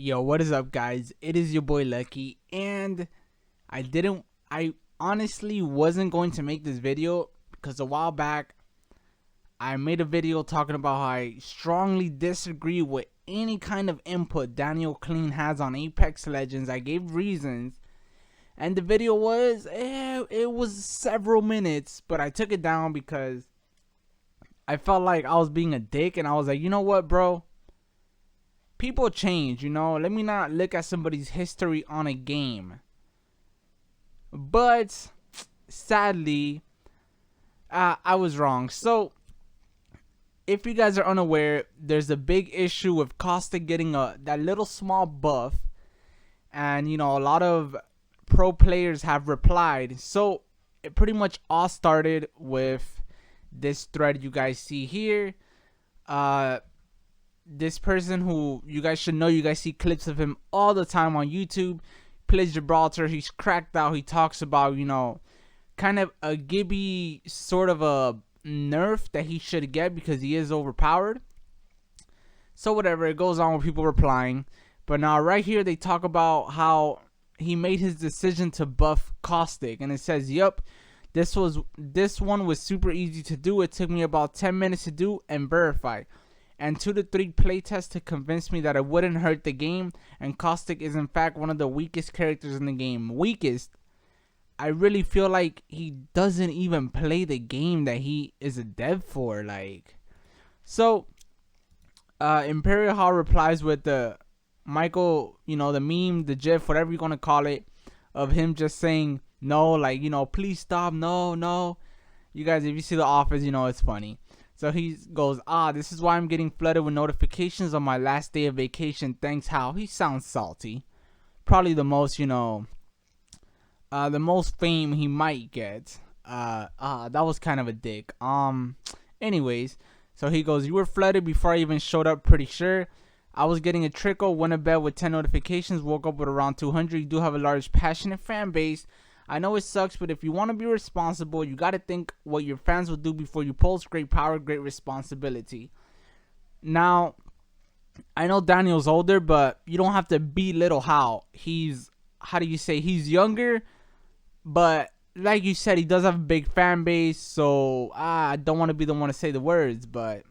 Yo, what is up, guys? It is your boy Lucky, and I honestly wasn't going to make this video because a while back I made a video talking about how I strongly disagree with any kind of input Daniel Clean has on Apex Legends. I gave reasons, and the video it was several minutes, but I took it down because I felt like I was being a dick, and I was like, you know what, bro? People change, Let me not look at somebody's history on a game. But sadly, I was wrong. So, if you guys are unaware, there's a big issue with Caustic getting that little small buff, and a lot of pro players have replied. So, it pretty much all started with this thread you guys see here. This person who you guys should know, you guys see clips of him all the time on YouTube, plays Gibraltar. He's cracked out. He talks about, kind of a Gibby sort of a nerf that he should get because he is overpowered. So whatever, it goes on with people replying. But now right here they talk about how he made his decision to buff Caustic, and it says, "Yup, this one was super easy to do. It took me about 10 minutes to do and verify, and 2 to 3 playtests to convince me that it wouldn't hurt the game, and Caustic is in fact one of the weakest characters in the game." Weakest? I really feel like he doesn't even play the game that he is a dev for. So Imperial Hall replies with the Michael, the meme, the gif, whatever you're gonna call it, of him just saying no, please stop, no. You guys, if you see The Office, it's funny. So he goes, this is why I'm getting flooded with notifications on my last day of vacation. Thanks, Hal. He sounds salty. Probably the most, the most fame he might get. That was kind of a dick. Anyways, so he goes, you were flooded before I even showed up, pretty sure. I was getting a trickle, went to bed with 10 notifications, woke up with around 200. You do have a large, passionate fan base. I know it sucks, but if you want to be responsible, you got to think what your fans will do before you post. Great power, great responsibility. Now, I know Daniel's older, but you don't have to belittle Hal. He's younger, but like you said, he does have a big fan base, so I don't want to be the one to say the words, but...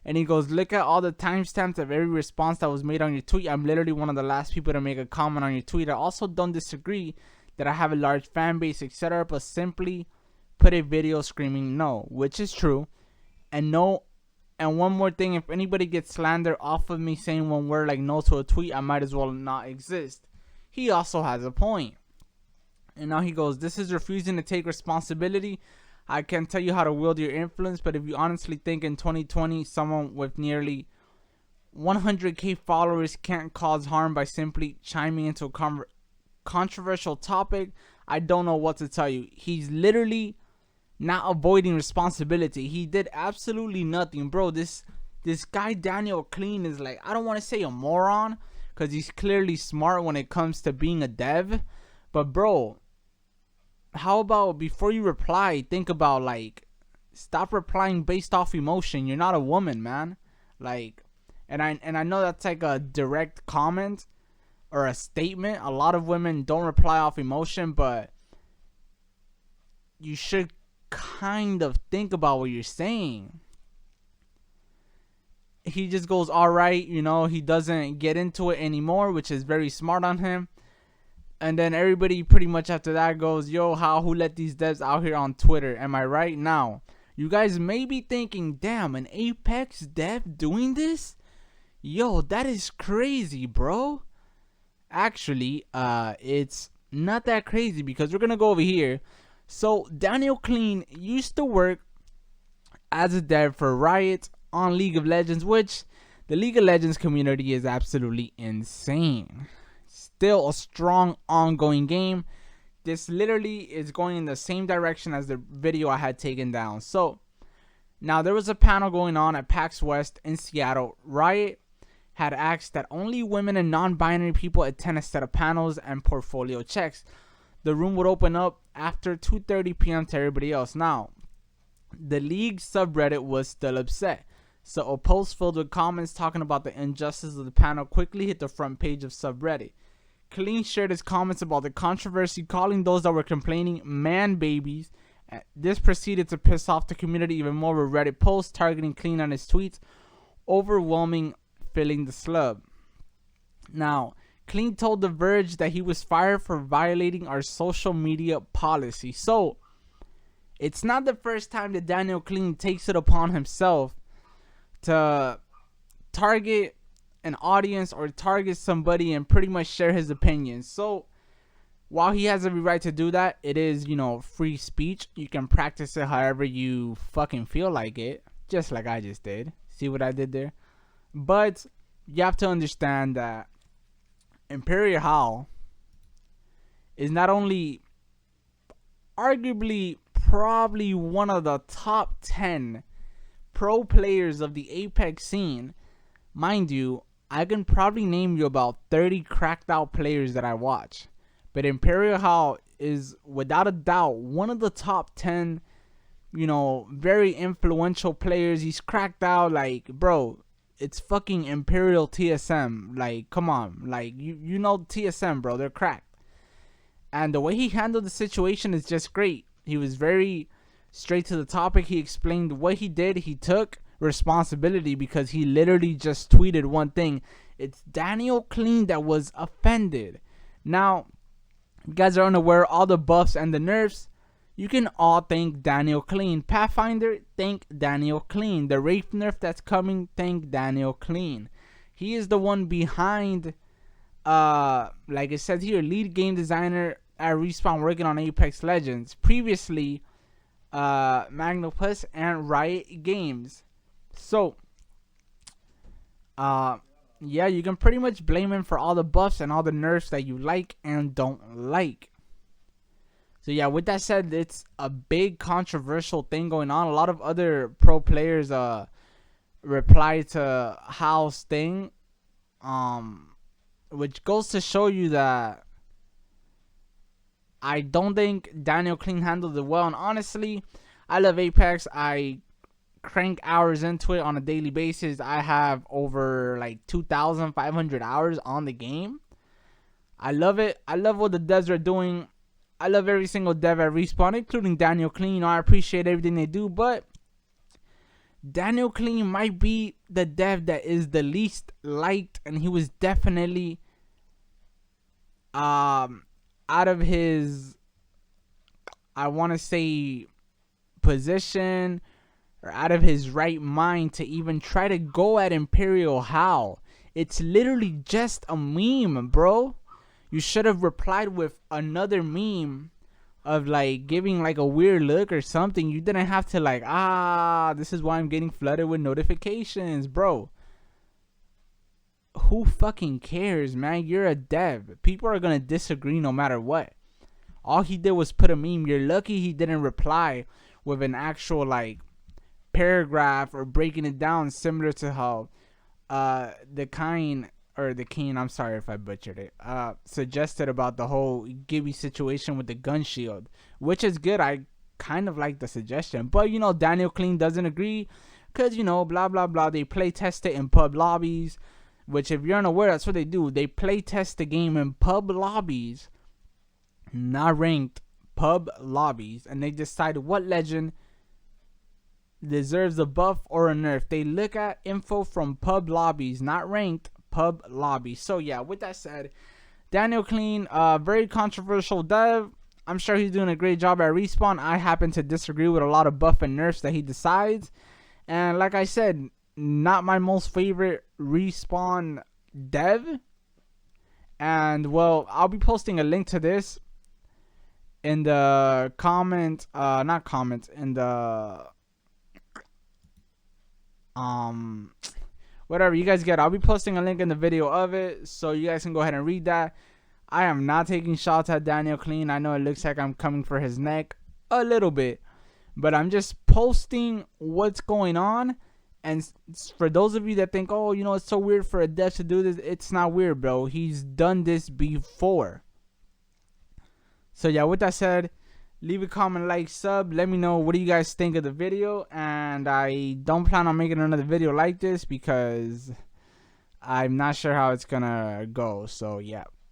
And he goes, look at all the timestamps of every response that was made on your tweet. I'm literally one of the last people to make a comment on your tweet. I also don't disagree that I have a large fan base, etc., but simply put a video screaming no, which is true. And no, and one more thing, if anybody gets slander off of me saying one word like no to a tweet, I might as well not exist. He also has a point. And now he goes, this is refusing to take responsibility. I can't tell you how to wield your influence, but if you honestly think in 2020 someone with nearly 100k followers can't cause harm by simply chiming into a controversial topic, I don't know what to tell you. He's literally not avoiding responsibility. He did absolutely nothing, bro. This guy Daniel Clean is like, I don't want to say a moron because he's clearly smart when it comes to being a dev, but bro, how about before you reply, think about stop replying based off emotion. You're not a woman, man. And I know that's like a direct comment or a statement. A lot of women don't reply off emotion, but you should kind of think about what you're saying. He just goes, all right, he doesn't get into it anymore, which is very smart on him. And then everybody pretty much after that goes, yo, who let these devs out here on Twitter? Am I right? Now, you guys may be thinking, damn, an Apex dev doing this? Yo, that is crazy, bro. Actually, it's not that crazy because we're going to go over here. So, Daniel Clean used to work as a dev for Riot on League of Legends, which the League of Legends community is absolutely insane. Still a strong ongoing game. This literally is going in the same direction as the video I had taken down. So now there was a panel going on at PAX West in Seattle. Riot had asked that only women and non-binary people attend a set of panels and portfolio checks. The room would open up after 2:30 p.m. to everybody else. Now, the League subreddit was still upset. So a post filled with comments talking about the injustice of the panel quickly hit the front page of subreddit. Clean shared his comments about the controversy, calling those that were complaining man babies. This proceeded to piss off the community even more, with Reddit posts targeting Clean on his tweets, overwhelming filling the slub. Now, Clean told The Verge that he was fired for violating our social media policy. So, it's not the first time that Daniel Clean takes it upon himself to target an audience or target somebody and pretty much share his opinions. So while he has every right to do that, it is, free speech. You can practice it however you fucking feel like it, just like I just did. See what I did there? But you have to understand that Imperial Hal is not only arguably probably one of the top 10 pro players of the Apex scene. Mind you, I can probably name you about 30 cracked out players that I watch. But Imperial Hal is without a doubt one of the top 10, very influential players. He's cracked out, like, bro, it's fucking Imperial TSM. Like, come on. Like, you know TSM, bro. They're cracked. And the way he handled the situation is just great. He was very straight to the topic. He explained what he did. He took responsibility because he literally just tweeted one thing. It's Daniel Clean that was offended. Now, you guys are unaware, all the buffs and the nerfs, you can all thank Daniel Clean. Pathfinder, thank Daniel Clean. The Wraith nerf that's coming, thank Daniel Clean. He is the one behind, like it says here, lead game designer at Respawn working on Apex Legends. Previously, Magnopus and Riot Games. So, yeah, you can pretty much blame him for all the buffs and all the nerfs that you like and don't like. So yeah, with that said, it's a big controversial thing going on. A lot of other pro players replied to Hal's thing, which goes to show you that I don't think Daniel Clean handled it well. And honestly, I love Apex. I crank hours into it on a daily basis. I have over like 2,500 hours on the game. I love it. I love what the devs are doing. I love every single dev at Respawn, including Daniel Clean. I appreciate everything they do, but Daniel Clean might be the dev that is the least liked, and he was definitely out of his, I want to say, position, or out of his right mind to even try to go at Imperial Hal. It's literally just a meme, bro. You should have replied with another meme of like giving like a weird look or something. You didn't have to like, this is why I'm getting flooded with notifications, bro. Who fucking cares, man? You're a dev. People are gonna disagree no matter what. All he did was put a meme. You're lucky he didn't reply with an actual like paragraph or breaking it down, similar to how the Keen, I'm sorry if I butchered it, suggested about the whole Gibby situation with the gun shield, which is good. I kind of like the suggestion, but Daniel Clean doesn't agree because blah blah blah. They play test it in pub lobbies, which if you're unaware, that's what they do. They play test the game in pub lobbies, not ranked, pub lobbies, and they decide what legend deserves a buff or a nerf. They look at info from pub lobbies, not ranked, pub lobbies. So yeah, with that said, Daniel Clean, very controversial dev. I'm sure he's doing a great job at Respawn. I happen to disagree with a lot of buff and nerfs that he decides, and like I said, not my most favorite Respawn dev. And well, I'll be posting a link to this in the comment, not comment, in the whatever you guys get. I'll be posting a link in the video of it, so you guys can go ahead and read that. I am not taking shots at Daniel Clean. I know it looks like I'm coming for his neck a little bit, but I'm just posting what's going on. And for those of you that think, oh, it's so weird for a dev to do this, it's not weird, bro. He's done this before. So yeah, with that said, Leave a comment, like, sub. Let me know what do you guys think of the video. And I don't plan on making another video like this because I'm not sure how it's gonna go. So yeah.